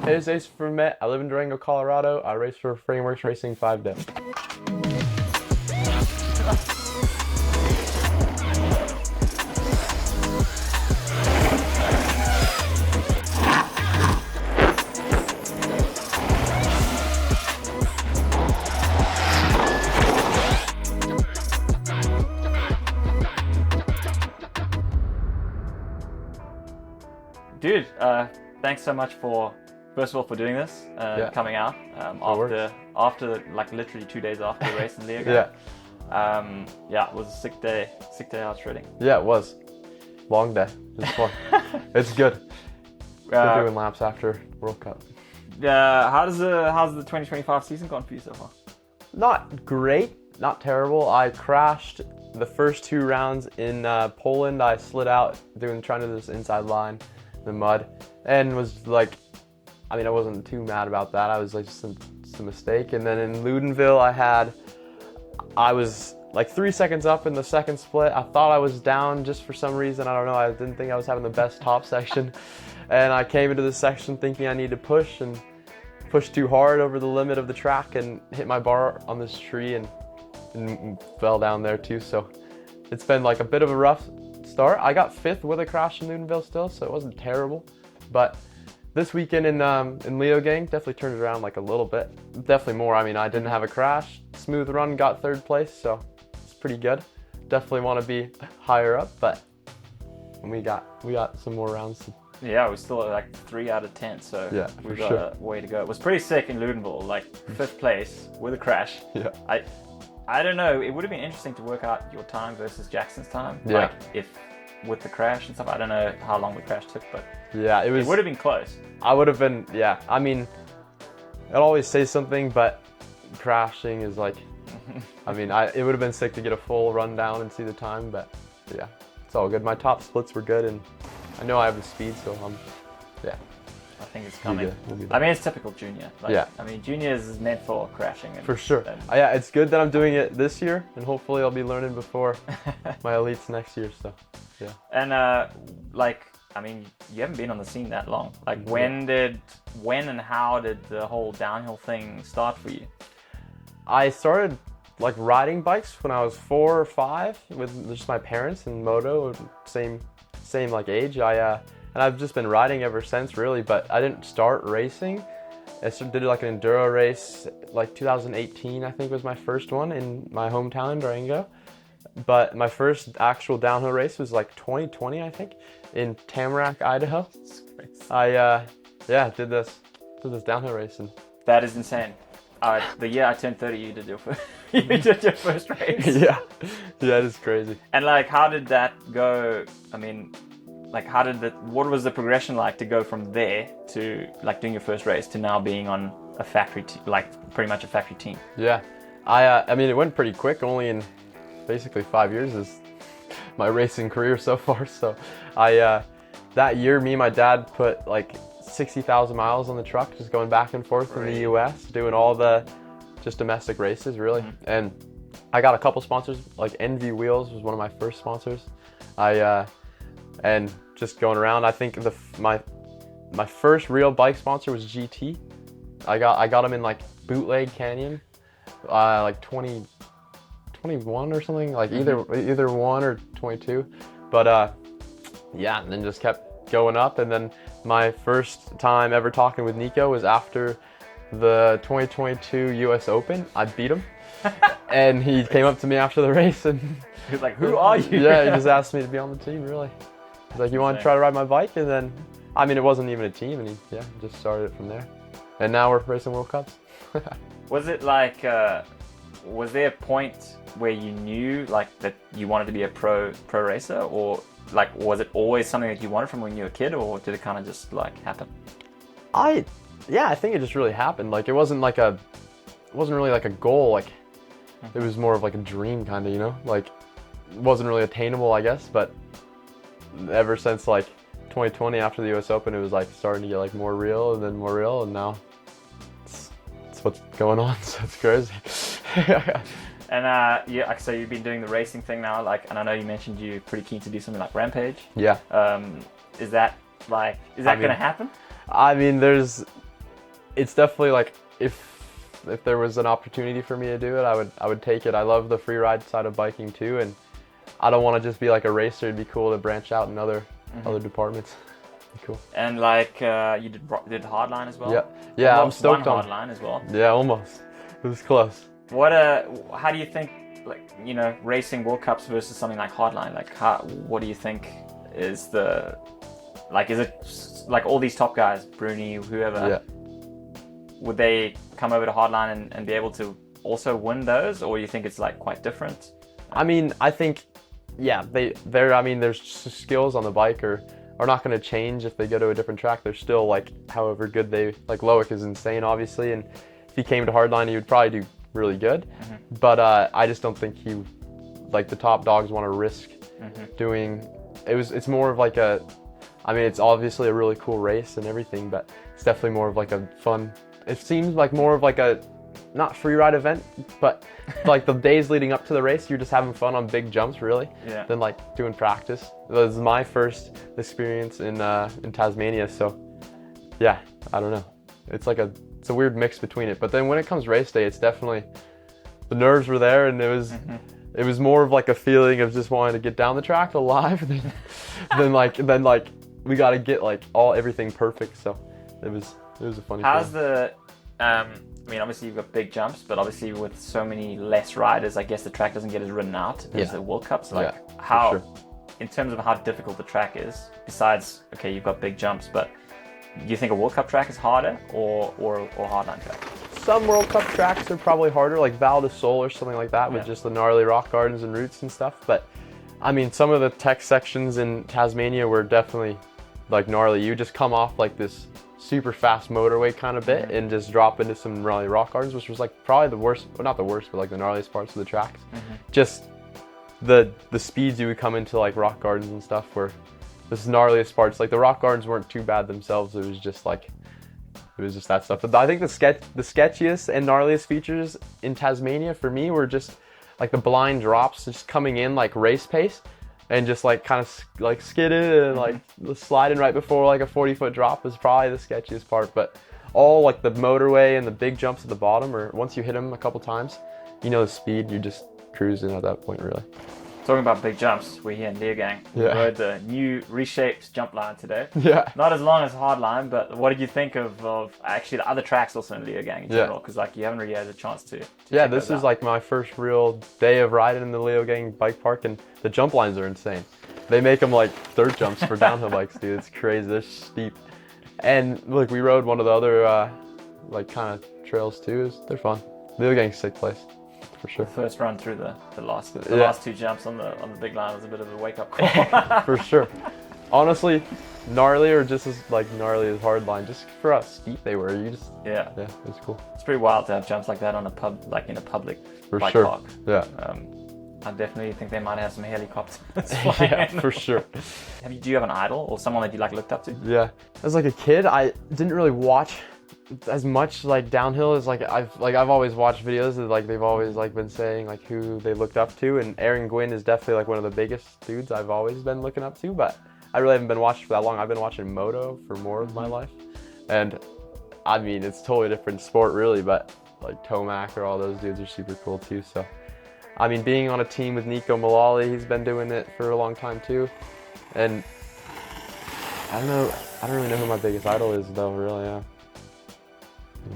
Hey, it's Asa Vermette. I live in Durango, Colorado. I race for Frameworks Racing 5 Day. Dude, thanks so much for, first of all, for doing this, coming out after like literally 2 days after the race in Leogang. Yeah, it was a sick day out shredding. Yeah, it was. Long day. It's fun. It's good. We're doing laps after World Cup. How's the 2025 season gone for you so far? Not great, not terrible. I crashed the first 2 rounds in Poland. I slid out trying to do this inside line, the mud, and was like, I mean, I wasn't too mad about that. I was like, just a mistake. And then in Ludenville, I was like 3 seconds up in the second split. I thought I was down just for some reason. I don't know. I didn't think I was having the best top section. And I came into this section thinking I need to push and pushed too hard over the limit of the track and hit my bar on this tree and fell down there too. So it's been like a bit of a rough start. I got 5th with a crash in Ludenville still, so it wasn't terrible. But this weekend in Leogang definitely turned it around like a little bit. Definitely more. I mean, I didn't have a crash. Smooth run, got 3rd place, so it's pretty good. Definitely want to be higher up, but we got some more rounds. Yeah, we're still at like 3 out of 10, so yeah, we've got a way to go. It was pretty sick in Ludenville, like 5th place with a crash. Yeah. I don't know, it would have been interesting to work out your time versus Jackson's time. Yeah. Like if with the crash and stuff, I don't know how long the crash took, but yeah, it would have been close. I would have been, yeah. I mean, I'd always say something, but crashing is like, I mean, it would have been sick to get a full rundown and see the time, but yeah, it's all good. My top splits were good, and I know I have the speed, so yeah. I think it's coming. We'll I mean, it's typical junior. Like, yeah. I mean, juniors is meant for crashing. For sure. Yeah, it's good that I'm doing it this year, and hopefully I'll be learning before my elites next year, so yeah. And like, I mean, you haven't been on the scene that long. Like, when and how did the whole downhill thing start for you? I started like riding bikes when I was 4 or 5 with just my parents and Moto, same like age. And I've just been riding ever since, really, but I didn't start racing. I did like an enduro race, like 2018, I think was my first one in my hometown in Durango. But my first actual downhill race was like 2020, I think, in Tamarack, Idaho. I did this downhill race. And that is insane. The year I turned 30, you did your first race. Yeah, it is crazy. And like, how did that go? I mean, like, what was the progression like to go from there to like doing your first race to now being on a factory, like pretty much a factory team? Yeah, I mean, it went pretty quick. Only in basically 5 years is my racing career so far. So that year, me and my dad put like 60,000 miles on the truck, just going back and forth in the US, doing all the just domestic races, really. And I got a couple sponsors, like Envy Wheels was one of my first sponsors. And just going around, I think my first real bike sponsor was GT. I got them in like Bootleg Canyon, like 2021 or something, like either 1 or 22. But yeah, and then just kept going up. And then my first time ever talking with Nico was after the 2022 US Open. I beat him. And he came up to me after the race and he was like, "Who are you?" Yeah, he just asked me to be on the team, really. He's like, "You want to try to ride my bike?" And then, I mean, it wasn't even a team, and he just started it from there. And now we're racing World Cups. Was it like, was there a point where you knew like that you wanted to be a pro racer, or like was it always something that you wanted from when you were a kid, or did it kind of just like happen? I think it just really happened. Like it wasn't really like a goal. Like it was more of like a dream, kind of, you know. Like it wasn't really attainable, I guess, but ever since like 2020 after the US Open, it was like starting to get like more real and then more real, and now it's what's going on, so it's crazy. And yeah, so you've been doing the racing thing now, like, and I know you mentioned you're pretty keen to do something like Rampage. Yeah. Is that gonna happen? I mean, it's definitely like if there was an opportunity for me to do it, I would take it. I love the free ride side of biking too, and I don't want to just be like a racer. It'd be cool to branch out in other departments. Be cool. And like you did hardline as well. Yeah, I'm stoked on hardline as well. Yeah, almost. It was close. How do you think, like, you know, racing World Cups versus something like hardline? Like, what do you think is the, like, is it like all these top guys, Bruni, whoever? Yeah. Would they come over to hardline and be able to also win those, or you think it's like quite different? I mean, I think, yeah, I mean, there's skills on the bike are not going to change if they go to a different track. They're still like, however good like Loic is insane, obviously, and if he came to hardline, he would probably do really good. But I just don't think like the top dogs want to risk doing. It's more of like I mean, it's obviously a really cool race and everything, but it's definitely more of like a fun. It seems like more of like a, not free ride event, but like the days leading up to the race, you're just having fun on big jumps, really, than like doing practice. It was my first experience in Tasmania, so yeah, I don't know. It's a weird mix between it. But then when it comes race day, it's definitely, the nerves were there, and it was more of like a feeling of just wanting to get down the track alive than like we got to get like everything perfect. So it was a funny. How's the I mean, obviously you've got big jumps, but obviously with so many less riders, I guess the track doesn't get as ridden out as the World Cups. Like how, in terms of how difficult the track is, besides, okay, you've got big jumps, but do you think a World Cup track is harder or hardline track? Some World Cup tracks are probably harder, like Val de Sol or something like that, with just the gnarly rock gardens and roots and stuff. But I mean, some of the tech sections in Tasmania were definitely like gnarly. You just come off like this super fast motorway kind of bit and just drop into some gnarly rock gardens, which was like probably the worst, well, not the worst, but like the gnarliest parts of the tracks. Just the speeds you would come into like rock gardens and stuff were the gnarliest parts. Like the rock gardens weren't too bad themselves. It was just that stuff. But I think the sketchiest and gnarliest features in Tasmania for me were just like the blind drops, just coming in like race pace and just like kind of like skidded and like sliding right before like a 40-foot drop was probably the sketchiest part. But all like the motorway and the big jumps at the bottom, or once you hit them a couple times, you know the speed, you're just cruising at that point, really. Talking about big jumps, we're here in Leogang. We rode the new reshaped jump line today. Not as long as hardline, but what did you think of actually the other tracks also in Leogang in general? Because like you haven't really had a chance to check this those is out. like my first real day of riding in the Leogang Bike Park, and the jump lines are insane. They make them like dirt jumps for downhill bikes, dude. It's crazy. They're steep. And look, we rode one of the other like kind of trails too. They're fun. Leogang's a sick place. For sure. The first run through the last two jumps on the big line was a bit of a wake up call. For sure. Honestly, gnarly or just as like gnarly as hardline. Just for how steep they were. You just yeah, it's cool. It's pretty wild to have jumps like that on a like in a public bike park. Yeah. I definitely think they might have some helicopters. For sure. Do you have an idol or someone that you like looked up to? Yeah. As like a kid, I didn't really watch as much like downhill as like I've always watched videos that like they've always like been saying like who they looked up to, and Aaron Gwynn is definitely like one of the biggest dudes I've always been looking up to, but I really haven't been watching for that long. I've been watching Moto for more of my life, and I mean it's totally different sport really, but like Tomac or all those dudes are super cool too. So I mean, being on a team with Nico Mullally, he's been doing it for a long time too, and I don't really know who my biggest idol is though, really.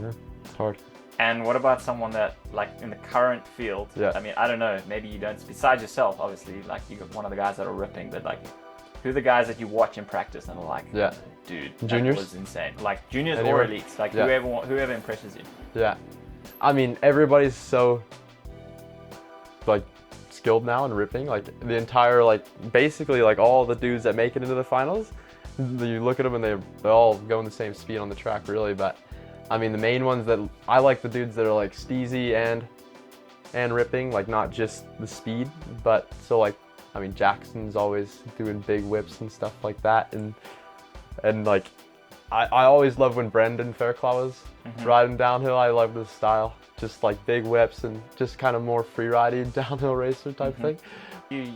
Yeah, it's hard. And what about someone that, like, in the current field, I mean, I don't know, maybe you don't, besides yourself, obviously, like, you got one of the guys that are ripping, but, like, who are the guys that you watch in practice and are like, dude, juniors? That was insane. Like, juniors or elites, like, whoever impresses you. Yeah. I mean, everybody's so, like, skilled now and ripping. Like, the entire, like, basically, like, all the dudes that make it into the finals, you look at them and they all go in the same speed on the track, really, but I mean, the main ones that I like, the dudes that are like steezy and ripping, like not just the speed, but so like, I mean, Jackson's always doing big whips and stuff like that, and like, I always love when Brendan Fairclough was riding downhill. I love his style, just like big whips and just kind of more free riding downhill racer type thing. Did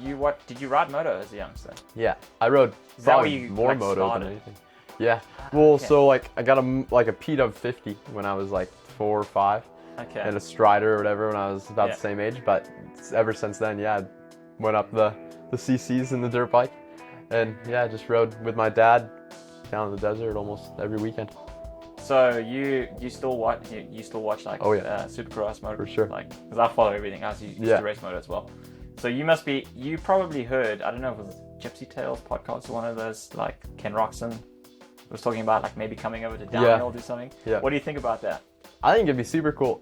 you ride Moto as a youngster? Yeah, I rode probably more Moto than anything. Yeah. Well, so like I got a P Dub 50 when I was like 4 or 5. Okay. And a Strider or whatever when I was about the same age. But ever since then, yeah, I went up the CCs in the dirt bike, and yeah, just rode with my dad down in the desert almost every weekend. So you still watch like Supercross Moto? For sure. Like, because I follow everything else. You used to race Moto as well. So you probably heard, I don't know if it was Gypsy Tales podcast or one of those, like Ken Roxon was talking about like maybe coming over to downhill do something. Yeah. What do you think about that? I think it'd be super cool.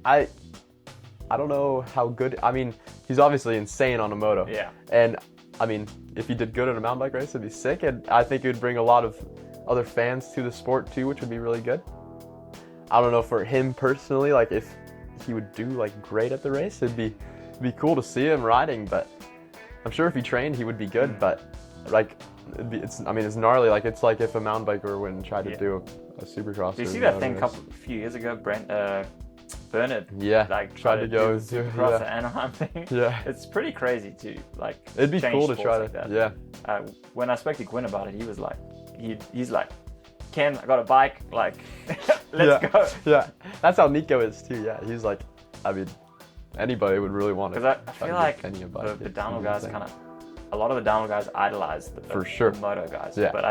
I don't know how good. I mean, he's obviously insane on a moto. Yeah. And I mean, if he did good at a mountain bike race, it'd be sick. And I think it would bring a lot of other fans to the sport too, which would be really good. I don't know for him personally, like if he would do like great at the race, it'd be cool to see him riding. But I'm sure if he trained, he would be good. But like, it's gnarly. Like it's like if a mountain biker went and tried to do a Supercross. Do you see that thing a few years ago, Bernard? Yeah, like tried to go Supercross at Anaheim thing. Yeah, it's pretty crazy to like. It'd be cool to try like that. Yeah. When I spoke to Gwyn about it, he was like, he's like, Ken, I got a bike. Like, let's go. Yeah, that's how Nico is too. Yeah, he's like, I mean, anybody would really want to. Because I feel like the downhill guys a lot of the downhill guys idolize the moto guys. Yeah. But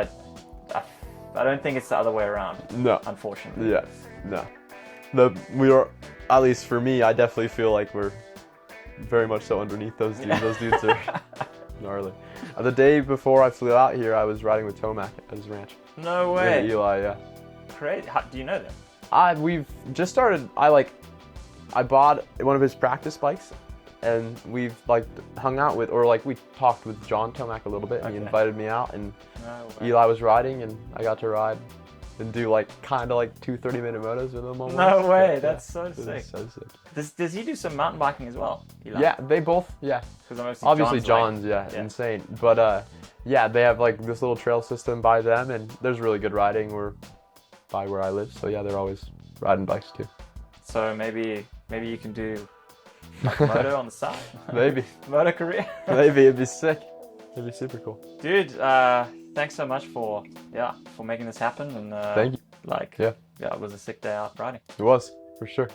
I don't think it's the other way around. No. Unfortunately. Yeah. No. We are, at least for me, I definitely feel like we're very much so underneath those dudes. Yeah. Those dudes are gnarly. The day before I flew out here, I was riding with Tomac at his ranch. No way. Yeah, Eli, yeah. Great. Do you know them? We've just started. I bought one of his practice bikes, and we've like hung out with, or like we talked with John Tomac a little bit, and he invited me out, and Eli was riding, and I got to ride and do like kind of like 2 30-minute motos with him almost. No way, that's so sick. So sick. Does he do some mountain biking as well, Eli? Yeah, they both, obviously John's insane, but yeah, they have like this little trail system by them, and there's really good riding by where I live, so yeah, they're always riding bikes too. So maybe you can do like moto on the side. Maybe. Moto career. Maybe, it'd be sick. It'd be super cool. Dude, thanks so much for making this happen, and thank you. Like, yeah, it was a sick day out riding. It was, for sure.